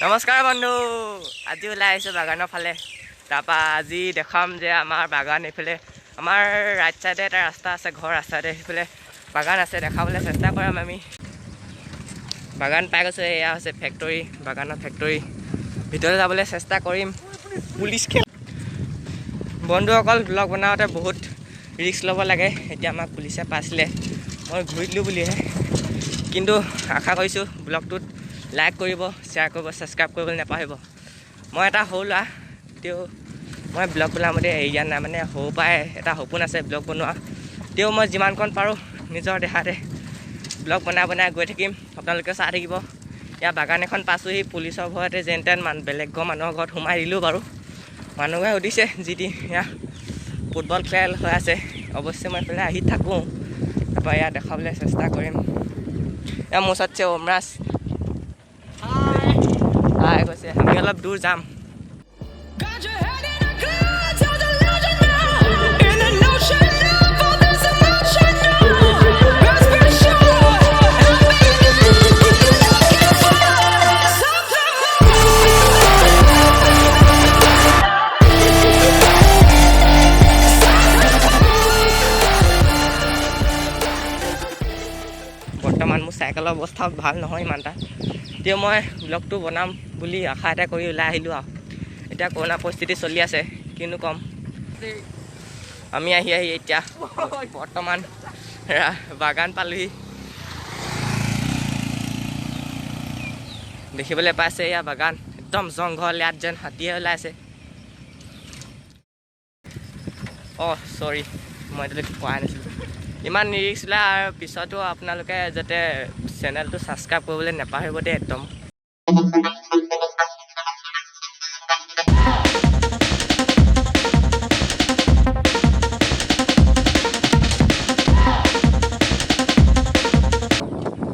নমস্কাৰ বন্ধু, আজি ওলাই আহিছোঁ বাগানৰ ফালে। তাৰপৰা আজি দেখাম যে আমাৰ বাগান এইফালে আমাৰ ৰাইট চাইডে এটা ৰাস্তা আছে, ঘৰ ৰাস্তাতে সেইফালে বাগান আছে, দেখাবলৈ চেষ্টা কৰিম আমি। বাগান পাই গৈছোঁ, এয়া হৈছে ফেক্টৰী, বাগানৰ ফেক্টৰী। ভিতৰলৈ যাবলৈ চেষ্টা কৰিম। পুলিচ বন্ধুসকল, ব্লগ বনাওঁতে বহুত ৰিস্ক ল'ব লাগে। এতিয়া আমাক পুলিচে পাইছিলে, মই ঘূৰি দিলোঁ বুলিহে। কিন্তু আশা কৰিছোঁ ব্লগটোত লাইক কৰিব, শ্বেয়াৰ কৰিব, ছাবস্ক্ৰাইব কৰিবলৈ নাপাহৰিব। মই এটা সৰু ল'ৰা, তেও মই ব্লগ বনাবলৈ এৰিয়া নাই, মানে সৰুৰ পৰাই এটা সপোন আছে ব্লগ বনোৱা। তেও মই যিমানকণ পাৰোঁ নিজৰ দেহাতে ব্লগ বনাই গৈ থাকিম, আপোনালোকে চাই থাকিব। ইয়াৰ বাগান এখন পাইছোঁহি, পুলিচৰ ভয়তে যেন তেন বেলেগ মানুহৰ ঘৰত সোমাই দিলোঁ বাৰু। মানুহে সুধিছে যি টি, এয়া ফুটবল খেল হৈ আছে। অৱশ্যে মই এইফালে আহি থাকোঁ, তাৰপৰা ইয়াত দেখাবলৈ চেষ্টা কৰিম। এয়া মোৰ ওচৰত ওমৰাজ কৈছে, আমি অলপ দূৰ যাম। বৰ্তমান মোৰ চাইকেলৰ অৱস্থা ভাল নহয় ইমান এটা, তেও মই ব্লগটো বনাম বুলি আশা এটা কৰি ওলাই আহিলোঁ আৰু। এতিয়া কৰোণা পৰিস্থিতি চলি আছে, কিনো ক'ম। আমি আহি এতিয়া বৰ্তমান বাগান পালোহি। দেখিবলৈ পাইছে এয়া বাগান, একদম জংঘল, ইয়াত যেন হাতীয়ে ওলাইছে। চৰি, মই এতিয়ালৈকে কোৱা নাছিলোঁ। ইমান নিৰিক্স ওলাই, আৰু পিছতো আপোনালোকে যাতে চেনেলটো ছাবস্ক্ৰাইব কৰিবলৈ নাপাহৰিব দেই একদম।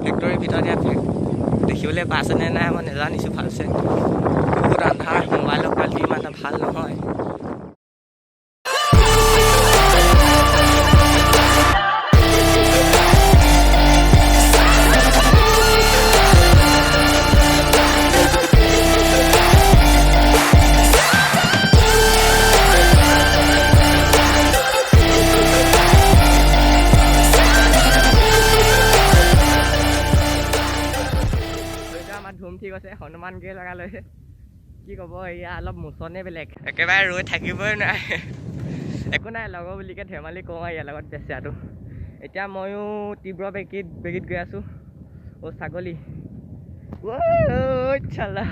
ফেক্টৰীৰ ভিতৰত ইয়াত দেখিবলৈ পাইছেনে নাই মই নাজানিছোঁ ভালছে। বহুত আন্ধাৰ, মোবাইলৰ কোৱালিটি ইমান এটা ভাল নহয়। ধুম ঠিক আছে, হনুমান গিয়ে লগা লৈছে। কি ক'ব, এয়া অলপ মোচনে বেলেগ, একেবাৰে ৰৈ থাকিবই নোৱাৰে। একো নাই, লগৰ বুলিকে ধেমালি কৰোঁ আৰু ইয়াৰ লগত বেচাটো। এতিয়া ময়ো তীব্ৰ বেগীত গৈ আছোঁ। ছাগলী চালা,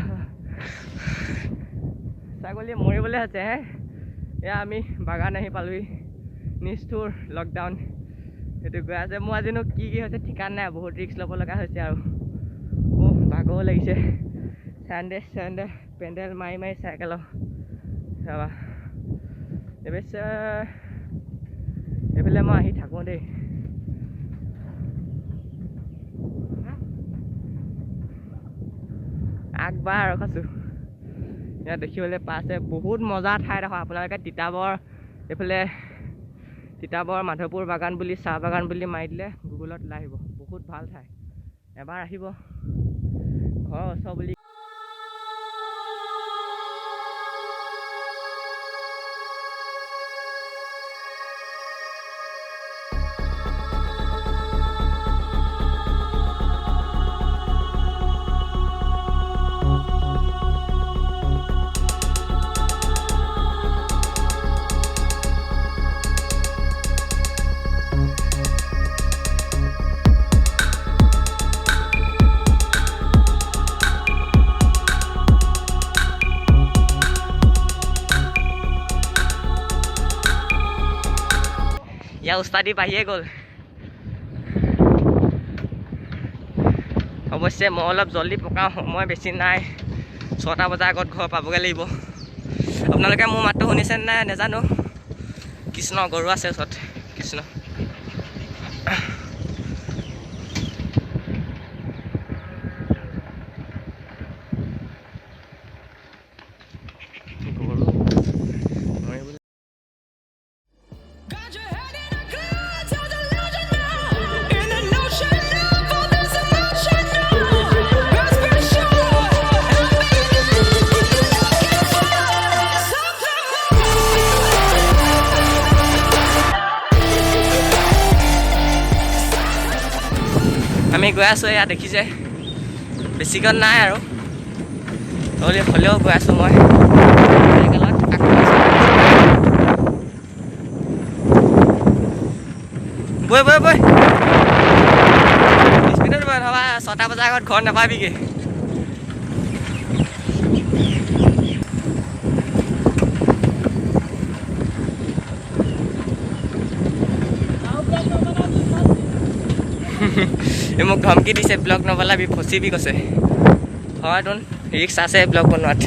ছাগলী মৰিবলৈ আছে হে। এয়া আমি বাগান আহি পালোহি, নিষ্ঠুৰ লকডাউন সেইটো গৈ আছে। মোৰ আজিনো কি হৈছে ঠিকান নাই, বহুত ৰিস্ক ল'ব লগা হৈছে আৰু। ভাগৰো লাগিছে, চেণ্ডেল পেণ্ডেল মাৰি চাইকেলৰ। ৰ'বা, এইফালে মই আহি থাকোঁ দেই। আগবাৰ ৰখাইছোঁ, ইয়াত দেখিবলৈ পাইছে বহুত মজা ঠাই দেখোঁ আপোনালোকে। এইফালে তিতাবৰ মাধৱপুৰ বাগান বুলি, চাহ বাগান বুলি মাৰি দিলে গুগলত ওলাই আহিব। বহুত ভাল ঠাই, এবাৰ আহিব। ঘৰৰ ওচৰ বুলি ইয়াৰ উস্তাদি বাঢ়িয়ে গ'ল। অৱশ্যে মই অলপ জল্দি পকাওঁ, সময় বেছি নাই। 6টা বজাৰ আগত ঘৰ পাবগৈ লাগিব। আপোনালোকে মোৰ মাতটো শুনিছে নাই নাজানো। কৃষ্ণ, গৰু আছে ওচৰত, কৃষ্ণ। গৈ আছোঁ এয়া দেখিছে বেছিকণ নাই আৰু হ'লেও গৈ আছোঁ মই বৈ স্পীডত বৈ নহ'বা 6টা বজাৰ আগত ঘৰ নাপাবিগৈ এই মোক ধমকি দিছে ব্লগ নবনাবি ফচিবি কৈছে হয়তো ৰিক্স আছে ব্লগ বনোৱাত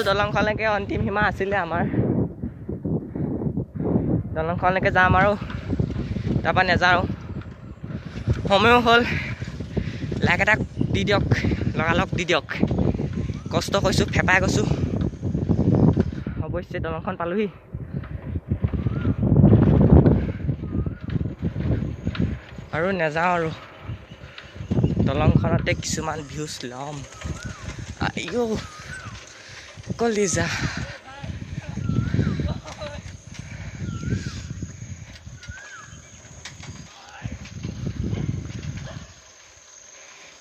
দলংখনলৈকে অন্তিম সীমা আছিলে আমাৰ দলংখনলৈকে যাম আৰু তাৰপৰা নাযাওঁ সময়ো হ'ল লাইক এটা দি দিয়ক লগালগ দি দিয়ক কষ্ট কৰিছোঁ ফেপাই গৈছোঁ অৱশ্যে দলংখন পালোহি আৰু নাযাওঁ আৰু দলংখনতে কিছুমান ভিউজ ল'ম আইও কলিজা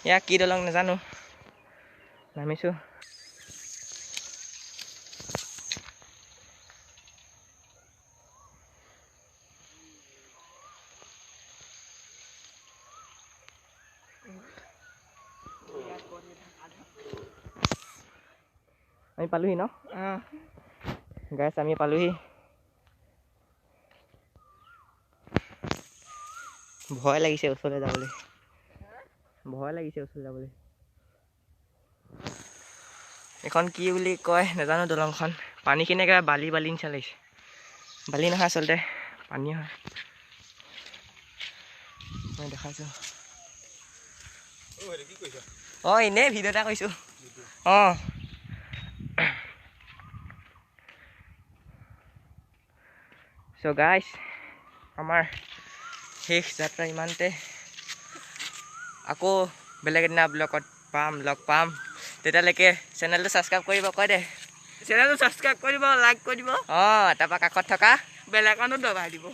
ইয়াক কি দলং নাজানো নামিছোঁ আমি পালোহি ন গাইছ আমি পালোহি ভয় লাগিছে ওচৰলৈ যাবলৈ এখন কি বুলি কয় নাজানো দলংখন পানীখিনি একেবাৰে বালি নিচিনা লাগিছে বালি নহয় আচলতে পানী হয় মই দেখাইছোঁ এনেই ভিডিঅ' এটা কৰিছোঁ চ' গাইছ আমাৰ শেষ যাত্ৰা ইমানতে আকৌ বেলেগ এদিনা ব্লগত লগ পাম তেতিয়ালৈকে চেনেলটো ছাবস্ক্ৰাইব কৰিব কয় দে চেনেলটো ছাবস্ক্ৰাইব কৰিব লাইক কৰি দিব তাৰপৰা কাষত থকা বেল আইকনটো দবাই দিব